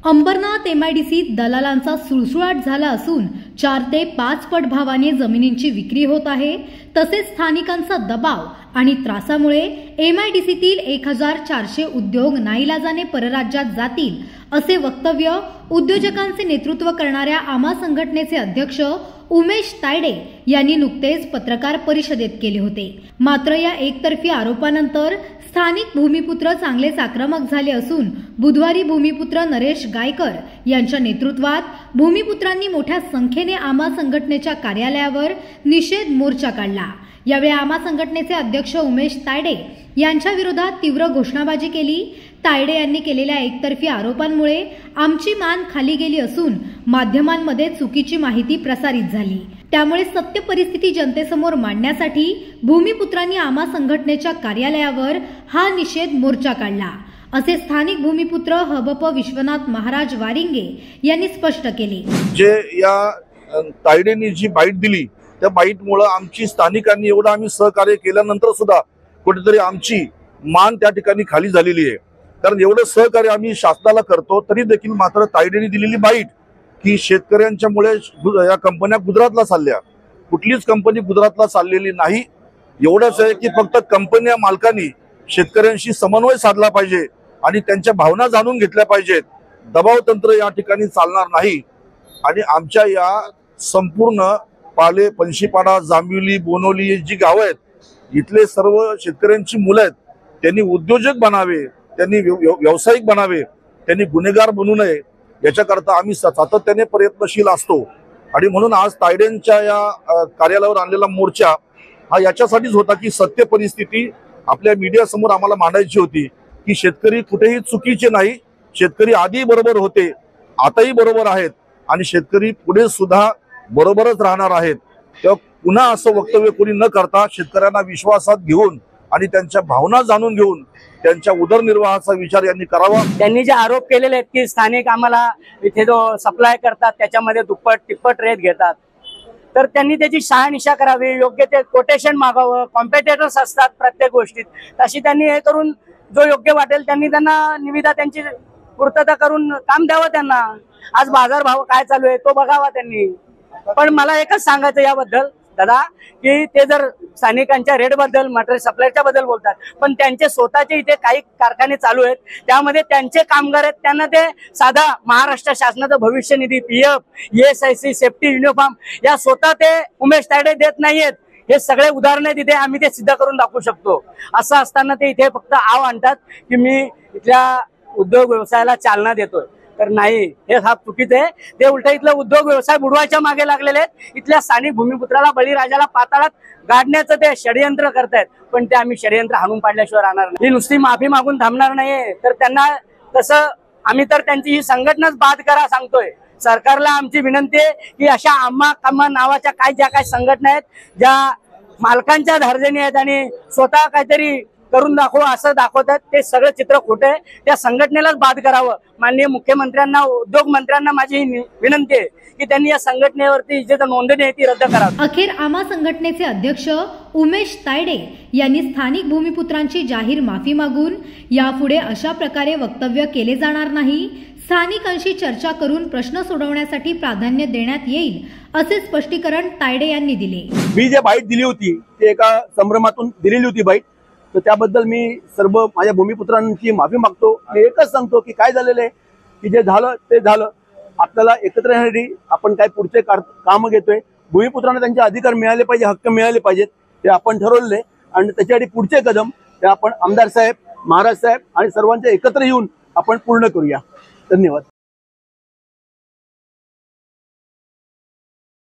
Ambernath MIDC दलालांचा सुळसुळाट झाला असून 4 ते 5 पट भावाने जमिनींची विक्री होत आहे। तसेच स्थानिकांचा दबाव आणि त्रासामुळे MIDCतील 1400 उद्योग नाईलाजाने परराज्यात जातील असे वक्तव्य उद्योजकांचे नेतृत्व करणाऱ्या आमा संघटनेचे अध्यक्ष उमेश तायडे यांनी नुकतेच पत्रकार परिषदेत केले होते। मात्र या एकतर्फी आरोपानंतर स्थानिक भूमिपुत्र चांगलेच आक्रमक झाले असून बुधवारी भूमिपुत्र नरेश गायकर यांच्या नेतृत्वात भूमिपुत्रांनी मोठ्या संख्येने आमा संघटनेच्या कार्यालयावर निषेध मोर्चा काढला। यावेळी आमा संघटनेचे अध्यक्ष उमेश तायडे यांच्या विरोधात तीव्र घोषणाबाजी केली। तायडे यांनी केलेल्या एकतर्फी आरोपांमुळे आमची मान खाली गेली असून माध्यमांमध्ये चुकीची माहिती प्रसारित झाली। त्यामुळे सत्य परिस्थिती जनतेसमोर मांडण्यासाठी भूमिपुत्रांनी आमा संघटनेच्या कार्यालयावर हा निषेध मोर्चा काढला असे स्थानिक भूमिपुत्र हबप विश्वनाथ महाराज वारिंगे यांनी स्पष्ट केले। जे या तायडेंनी जी बाईट दिली त्या बाईटमुळे आमची स्थानिकांनी एवढं आम्ही सहकार्य केल्यानंतर सुद्धा कुठेतरी आमची मान त्या ठिकाणी खाली झालेली आहे। कारण एवढं सहकार्य आम्ही शासनाला करतो तरी देखील मात्र तायडेंनी दिलेली बाईट की शेतकऱ्यांच्यामुळे या कंपन्या गुजरातला चालल्या, कुठलीच कंपनी गुजरातला चाललेली नाही। एवढंच आहे की फक्त कंपन्या मालकांनी शेतकऱ्यांशी समन्वय साधला पाहिजे आणि त्यांच्या भावना जाणून घेतल्या पाहिजेत। दबाव तंत्र या ठिकाणी चालणार नाही आणि आमच्या या संपूर्ण पाले, पणशीपाडा, जांभिवली, बोनवली जी गाव आहेत इथले सर्व शेतकऱ्यांची मुलं आहेत, त्यांनी उद्योजक बनावे, त्यांनी व्यावसायिक बनावे, त्यांनी गुन्हेगार बनू नये याच्याकरता आम्ही सातत्याने प्रयत्नशील असतो। आणि म्हणून आज तायडेंच्या या कार्यालयावर आणलेला मोर्चा हा याच्यासाठीच होता की सत्य परिस्थिती आपल्या मीडिया समोर आम्हाला मांडायची होती की शेतकरी कुठेही चुकीचे नाही, शेतकरी आधी बरोबर होते, आताही बरोबर आहेत आणि शेतकरी पुढे सुद्धा बरोबरच राहणार आहेत। तेव्हा पुन्हा असं वक्तव्य कोणी न करता शेतकऱ्यांना विश्वासात घेऊन आणि त्यांच्या भावना जाणून घेऊन त्यांच्या उदरनिर्वाहाचा विचार यांनी करावा। त्यांनी जे आरोप केलेले आहेत की स्थानिक आम्हाला इथे जो सप्लाय करतात त्याच्यामध्ये दुप्पट तिप्पट रेट घेतात, तर त्यांनी त्याची शहानिशा करावी, योग्य ते कोटेशन मागावं। कॉम्पिटिटर्स असतात प्रत्येक गोष्टीत, तशी त्यांनी हे करून जो योग्य वाटेल त्यांनी त्यांना निविदा त्यांची पूर्तता करून काम द्यावं त्यांना। आज बाजार भाव काय चालू आहे तो बघावा त्यांनी। पण मला एकच सांगायचं याबद्दल दादा की ते जर स्थानिकांच्या रेट बद्दल, मटेरियल सप्लायच्या बद्दल बोलतात, पण त्यांचे स्वतःचे इथे काही कारखाने चालू आहेत, त्यामध्ये त्यांचे कामगार आहेत, त्यांना ते साधा महाराष्ट्र शासनाचा भविष्य निधी, PF, ESIC, सेफ्टी युनिफॉर्म या स्वतः ते उमेश तायडे देत नाहीयेत। हे सगळे उदाहरण तिथे आम्ही ते सिद्ध करून दाखवू शकतो। असं असताना ते इथे फक्त आव आणतात की मी इथल्या उद्योग व्यवसायाला चालना देतोय, तर नाही, हे हा चुकीचं आहे। ते उलट इथला उद्योग व्यवसाय बुडवायच्या मागे लागलेले आहेत। इथल्या स्थानिक भूमिपुत्राला, बळीराजाला पाताळात गाडण्याचं ते षडयंत्र करतायत, पण ते आम्ही षडयंत्र हाणून पाडल्याशिवाय राहणार नाही। ही नुसती माफी मागून थांबणार नाहीये, तर त्यांना तसं आम्ही तर त्यांची ही संघटनाच बाद करा सांगतोय। सरकारला आमची विनंती आहे की अशा आम्हा नावाच्या ज्या काही संघटना आहेत ज्या मालकांच्या धार्जिणी आहेत आणि स्वतः काहीतरी करून दाखवा असं दाखवतात, ते सगळं चित्र खोटं आहे। त्या संघटनेलाच बाद करावं। माननीय मुख्यमंत्र्यांना, उद्योग मंत्र्यांना माझी विनंती आहे की त्यांनी या संघटनेवरती जे नोंदणी आहे ती रद्द करावी। अखेर आमा संघटनेचे अध्यक्ष उमेश तायडे यांनी स्थानिक भूमिपुत्रांची जाहीर माफी मागून यापुढे अशा प्रकारे वक्तव्य केले जाणार नाही, स्थानिकांशी चर्चा करून प्रश्न सोडवण्यासाठी प्राधान्य देण्यात येईल असे स्पष्टीकरण तायडे यांनी दिले। मी जे बाईट दिली होती ते एका संभ्रमातून दिलेली होती बाईट, तर त्याबद्दल मी सर्व माझ्या भूमिपुत्रांची माफी मागतो। मी एकच सांगतो की काय झालेलं आहे की जे झालं ते झालं। आपल्याला एकत्र येण्यासाठी आपण काय पुढचे काम घेतोय, भूमिपुत्रांना त्यांचे अधिकार मिळाले पाहिजे, हक्क मिळाले पाहिजेत, ते आपण ठरवले आणि त्याच्यासाठी पुढचे कदम ते आपण आमदार साहेब, महाराज साहेब आणि सर्वांचे एकत्र येऊन आपण पूर्ण करूया। धन्यवाद।